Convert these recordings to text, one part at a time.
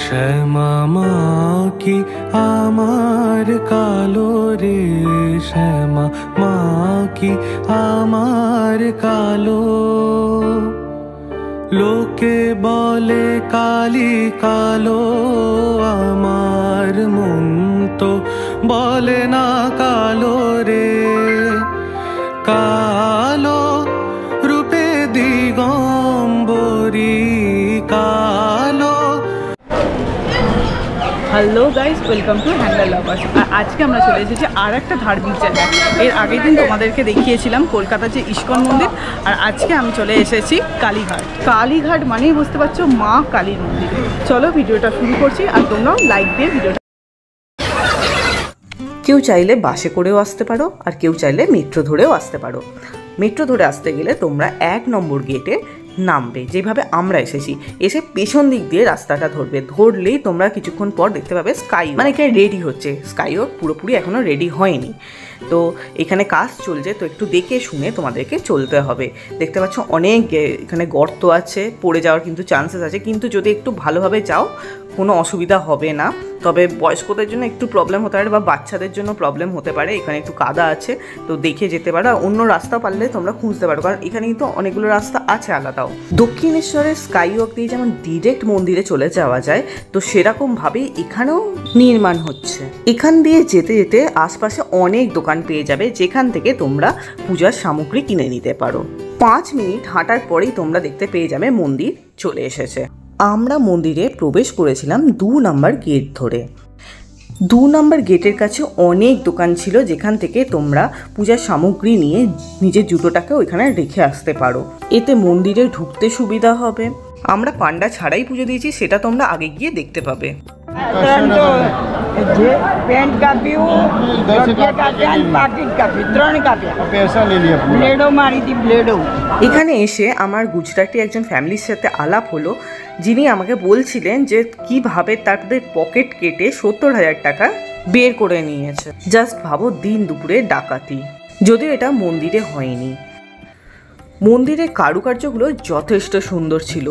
শ্যামা মা কি আমার কালো রে, শ্যামা মা কি আমার কালো। লোকে বলে কালি কালো, আমার মন তো বলে না কালো রে। কালো রূপে দিগম্বরী কালো। হ্যালো গাইস, ওয়েলকাম টু হ্যান্ডার লাভার্স। আর আজকে আমরা চলে এসেছি আর একটা ধার্মিক জায়গায়। এর আগের দিন তোমাদেরকে দেখিয়েছিলাম কলকাতার যে ইস্কন মন্দির, আর আজকে আমি চলে এসেছি কালীঘাট। কালীঘাট মানেই বুঝতে পারছো মা কালীর মন্দির। চলো ভিডিওটা শুরু করছি, আর তোমরাও লাইক দিয়ে ভিডিওটা। কেউ চাইলে বাসে করেও আসতে পারো, আর কেউ চাইলে মেট্রো ধরেও আসতে পারো। মেট্রো ধরে আসতে গেলে তোমরা 1 নম্বর গেটে নামবে, যেভাবে আমরা এসেছি। এসে পেছন দিক দিয়ে রাস্তাটা ধরলেই তোমরা কিছুক্ষণ পর দেখতে পাবে স্কাই, মানে এখানে রেডি হচ্ছে। স্কাইওয়াক পুরোপুরি এখনও রেডি হয়নি, তো এখানে কাজ চলছে, তো একটু দেখে শুনে তোমাদেরকে চলতে হবে। দেখতে পাচ্ছ অনেক এখানে গর্ত আছে, পড়ে যাওয়ার কিন্তু চান্সেস আছে, কিন্তু যদি একটু ভালোভাবে যাও কোনো অসুবিধা হবে না। তবে বয়স্কদের জন্য একটু প্রবলেম হতে পারে, বা বাচ্চাদের জন্য প্রবলেম হতে পারে। এখানে একটু কাদা আছে, তো দেখে যেতে পারো। অন্য রাস্তা পারলে তোমরা খুঁজতে পারো, কারণ এখানে কিন্তু অনেকগুলো রাস্তা আছে আলাদাও। দক্ষিণেশ্বরের স্কাইওয়াক দিয়ে যেমন ডিরেক্ট মন্দিরে চলে যাওয়া যায়, তো সেরকমভাবেই এখানেও নির্মাণ হচ্ছে। এখান দিয়ে যেতে যেতে আশপাশে অনেক দোকান পেয়ে যাবে, যেখান থেকে তোমরা পূজার সামগ্রী কিনে নিতে পারো। 5 মিনিট হাঁটার পরেই তোমরা দেখতে পেয়ে যাবে মন্দির চলে এসেছে। আমরা মন্দিরে প্রবেশ করেছিলাম 2 নম্বর গেট ধরে। 2 নম্বর গেটের কাছে অনেক দোকান ছিল, যেখান থেকে তোমরা পূজার সামগ্রী নিয়ে নিজের জুতোটাকে ওইখানে রেখে আসতে পারো। এতে মন্দিরে ঢুকতে সুবিধা হবে। আমরা পান্ডা ছাড়াই পুজো দিয়েছি, সেটা তোমরা আগে গিয়ে দেখতে পাবে। এখানে এসে আমার গুজরাটি একজন ফ্যামিলির সাথে আলাপ হলো, যিনি আমাকে বলছিলেন যে কিভাবে তাদের পকেট কেটে 70,000 টাকা বের করে নিয়েছে। জাস্ট ভাবো, দিন দুপুরে ডাকাতি। যদিও এটা মন্দিরে হয়নি। মন্দিরের কারুকার্যগুলো যথেষ্ট সুন্দর ছিল,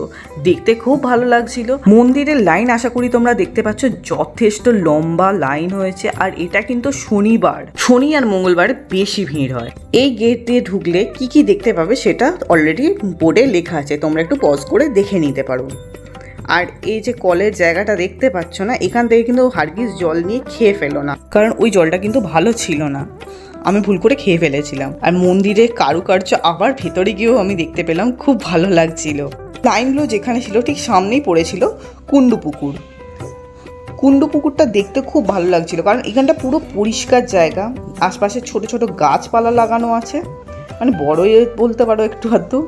দেখতে খুব ভালো লাগছিল। মন্দিরের লাইন আশা করি তোমরা দেখতে পাচ্ছ, যথেষ্ট লম্বা লাইন হয়েছে। আর এটা কিন্তু শনিবার, শনি আর মঙ্গলবার বেশি ভিড় হয়। এই গেট দিয়ে ঢুকলে কি কি দেখতে পাবে সেটা অলরেডি বোর্ডে লেখা আছে, তোমরা একটু পজ করে দেখে নিতে পারো। আর এই যে কলের জায়গাটা দেখতে পাচ্ছ না, এখান থেকে কিন্তু হারগিস জল নিয়ে খেয়ে ফেলো না, কারণ ওই জলটা কিন্তু ভালো ছিল না। আমি ভুল করে খেয়ে ফেলেছিলাম। আর মন্দিরে কারুকার্য আবার ভেতরে গিয়েও আমি দেখতে পেলাম, খুব ভালো লাগছিল। লাইনগুলো যেখানে ছিল ঠিক সামনেই পড়েছিল কুন্ডু পুকুর। কুন্ডু পুকুরটা দেখতে খুব ভালো লাগছিল, কারণ এখানটা পুরো পরিষ্কার জায়গা। আশপাশে ছোট ছোট গাছপালা লাগানো আছে, মানে বড়ই বলতে পারো একটু আধটু।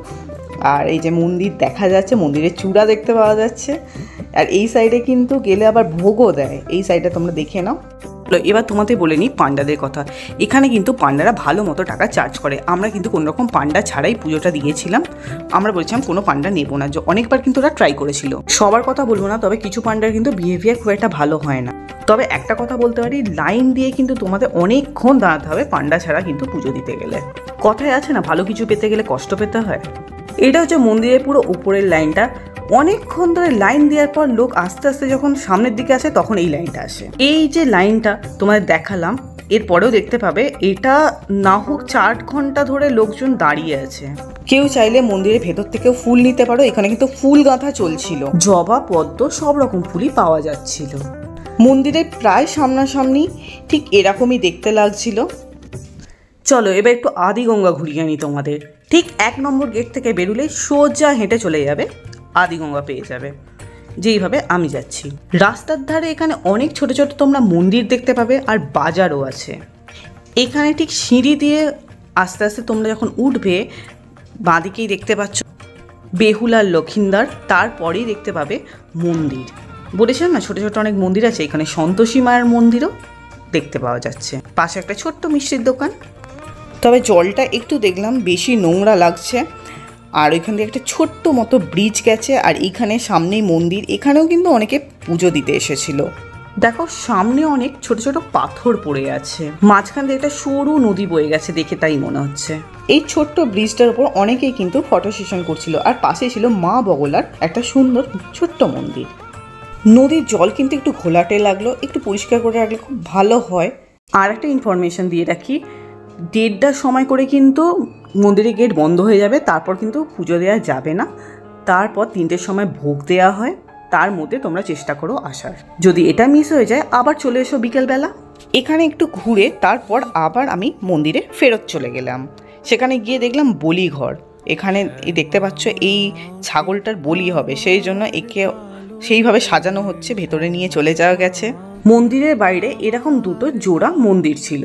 আর এই যে মন্দির দেখা যাচ্ছে, মন্দিরের চূড়া দেখতে পাওয়া যাচ্ছে। আর এই সাইডে কিন্তু গেলে আবার ভোগও দেয়, এই সাইডে তোমরা দেখে নাও। এবার তোমাদের বলে নিই পান্ডাদের কথা। এখানে কিন্তু পান্ডারা ভালো মতো টাকা চার্জ করে। আমরা কিন্তু কোনো রকম পান্ডা ছাড়াই পুজোটা দিয়েছিলাম। আমরা বলছিলাম কোনো পান্ডা নেবো না, অনেকবার কিন্তু ওরা ট্রাই করেছিল। সবার কথা বলবো না, তবে কিছু পান্ডার কিন্তু বিহেভিয়ার খুব একটা ভালো হয় না। তবে একটা কথা বলতে পারি, লাইন দিয়ে কিন্তু তোমাদের অনেকক্ষণ দাঁড়াতে হবে পান্ডা ছাড়া কিন্তু পুজো দিতে গেলে। কথায় আছে না, ভালো কিছু পেতে গেলে কষ্ট পেতে হয়। এটা হচ্ছে মন্দিরের পুরো উপরের লাইনটা। অনেকক্ষণ ধরে লাইন দেওয়ার পর লোক আস্তে আস্তে যখন সামনের দিকে আসে, তখন এই লাইনটা আসে। এই যে লাইনটা তোমাদের দেখালাম, এরপরেও দেখতে পাবে এটা না হোক 4 ঘন্টা ধরে লোকজন দাঁড়িয়ে আছে। কেউ চাইলে মন্দিরের ভেতর থেকেও ফুল নিতে পারো। এখানে কিন্তু ফুল গাঁথা চলছিল, জবা, পদ্ম সব রকম ফুলই পাওয়া যাচ্ছিল। মন্দিরের প্রায় সামনাসামনি ঠিক এরকমই দেখতে লাগছিল। চলো এবার একটু আদিগঙ্গা ঘুরিয়ে আনি তোমাদের। ঠিক 1 নম্বর গেট থেকে বেরোলে সোজা হেঁটে চলে যাবে, আদিগঙ্গা পেয়ে যাবে, যেইভাবে আমি যাচ্ছি। রাস্তার ধারে এখানে অনেক ছোট ছোট তোমরা মন্দির দেখতে পাবে, আর বাজারও আছে। এখানে ঠিক সিঁড়ি দিয়ে আস্তে আস্তে তোমরা যখন উঠবে, বাঁদিকেই দেখতে পাচ্ছ বেহুলার লক্ষিন্দার, তারপরেই দেখতে পাবে মন্দির। বলেছিলাম না ছোট ছোট অনেক মন্দির আছে, এখানে সন্তোষী মায়ের মন্দিরও দেখতে পাওয়া যাচ্ছে। পাশে একটা ছোট্ট মিষ্টির দোকান। তবে জলটা একটু দেখলাম বেশি নোংরা লাগছে। আর ওইখান থেকে একটা ছোট্ট মতো ব্রিজ গেছে, আর এইখানে সামনেই মন্দির। এখানেও কিন্তু অনেকে পুজো দিতে এসেছিল। দেখো সামনে অনেক ছোট ছোট পাথর পড়ে আছে, মাঝখান দিয়ে একটা সরু নদী বয়ে গেছে, দেখে তাই মনে হচ্ছে। এই ছোট্ট ব্রিজটার উপর অনেকেই কিন্তু ফটো সেশন করছিল, আর পাশে ছিল মা বগলার একটা সুন্দর ছোট্ট মন্দির। নদীর জল কিন্তু একটু ঘোলাটে লাগলো, একটু পরিষ্কার করে রাখলে খুব ভালো হয়। আর একটা ইনফরমেশন দিয়ে রাখি, 1:30টার সময় করে কিন্তু মন্দিরের গেট বন্ধ হয়ে যাবে, তারপর কিন্তু পুজো দেওয়া যাবে না। তারপর 3টের সময় ভোগ দেওয়া হয়, তার মধ্যে তোমরা চেষ্টা করো আসার। যদি এটা মিস হয়ে যায় আবার চলে এসো বিকেলবেলা। এখানে একটু ঘুরে তারপর আবার আমি মন্দিরে ফেরত চলে গেলাম। সেখানে গিয়ে দেখলাম বলি ঘর। এখানে দেখতে পাচ্ছ এই ছাগলটার বলি হবে, সেই জন্য একে সেইভাবে সাজানো হচ্ছে, ভেতরে নিয়ে চলে যাওয়া গেছে। মন্দিরের বাইরে এরকম 2টো জোড়া মন্দির ছিল।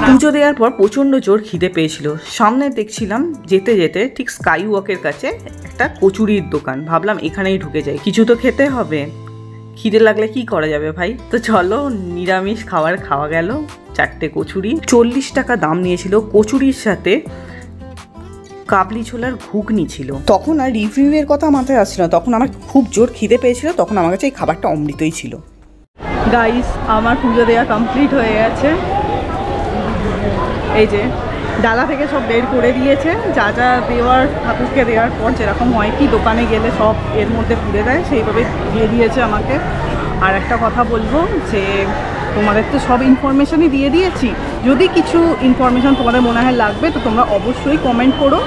পুজো দেওয়ার পর প্রচণ্ড জোর খিদে পেয়েছিল। সামনে দেখছিলাম যেতে যেতে ঠিক স্কাই ওয়াকের কাছে একটা কচুরির দোকান, ভাবলাম এখানেই ঢুকে যাই, কিছু তো খেতে হবে, খিদে লাগলে কি করা যাবে ভাই। তো চলো নিরামিষ খাবার খাওয়া গেল। 4টে কচুরি, 40 টাকা দাম নিয়েছিল। কচুরির সাথে কাবলি ছোলার ঘুগনি ছিল। তখন আর রিভিউয়ের কথা মাথায় আসছিল না, তখন আমার খুব জোর খিদে পেয়েছিল, তখন আমার কাছে এই খাবারটা অমৃতই ছিল। গাইস, আমার পুজো দেওয়া কমপ্লিট হয়ে গেছে। এই যে ডালা থেকে সব বের করে দিয়েছে, যা যা দেওয়ার ঠাকুরকে দেওয়ার পর যেরকম হয় কি দোকানে গেলে সব এর মধ্যে পুড়ে দেয়, সেইভাবে দিয়ে দিয়েছে আমাকে। আর একটা কথা বলবো যে তোমাদের তো সব ইনফরমেশনই দিয়ে দিয়েছি, যদি কিছু ইনফরমেশান তোমাদের মনে হয় লাগবে তো তোমরা অবশ্যই কমেন্ট করো।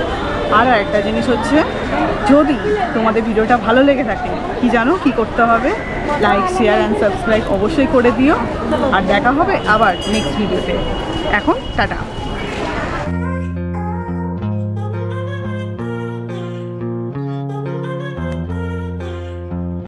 আর একটা জিনিস হচ্ছে, যদি তোমাদের ভিডিওটা ভালো লেগে থাকে কি জানো কি করতে হবে, লাইক শেয়ার অ্যান্ড সাবস্ক্রাইব অবশ্যই করে দিও। আর দেখা হবে আবার নেক্সট ভিডিওতে। এখন টাটা।